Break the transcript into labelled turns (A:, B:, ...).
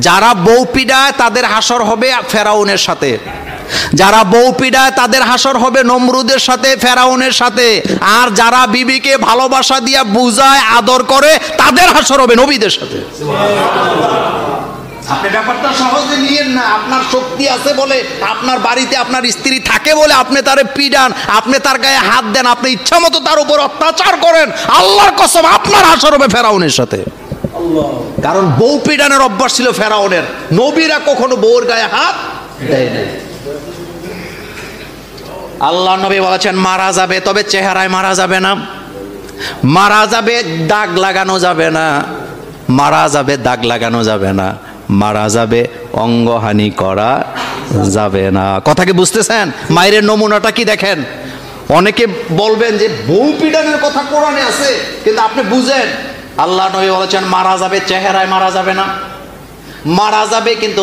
A: যারা বউ পিডায় তাদের হাসর হবে ফেরাউনের সাথে, যারা বউ পিডায় তাদের হাসর হবে নমরুদের সাথে, ফেরাউনের সাথে। আর যারা বিবিকে ভালোবাসা দিয়া বুঝায় আদর করে তাদের হাসর হবে নবীদের সাথে। আপনি ব্যাপারটা সহজে নিয়েন না। আপনার শক্তি আছে বলে, আপনার বাড়িতে আপনার স্ত্রী থাকে বলে আপনি তারে পিডান, আপনি তার গায়ে হাত দেন, আপনি ইচ্ছা মতো তার উপর অত্যাচার করেন, আল্লাহর কসম আপনার হাসর হবে ফেরাউনের সাথে। কারণ বউ পিডানের অভ্যাস ছিল ফেরাউনের। নবীরা কখনো বউর গায়ে হাত দেয় না। আল্লাহ নবী বলেছেন মারা যাবে, তবে চেহারায় মারা যাবে না। মারা যাবে, দাগ লাগানো যাবে না। মারা যাবে, দাগ লাগানো যাবে না। মারা যাবে, অঙ্গহানি করা যাবে না। কথা কি বুঝতেছেন? মায়ের নমুনাটা কি দেখেন। অনেকে বলবেন যে বউ পিডানের কথা কোরআনে আছে, কিন্তু আপনি বুঝেন আল্লাহ নবী বলেছেন মারা যাবে, চেহারায় মারা যাবে না। মারা যাবে কিন্তু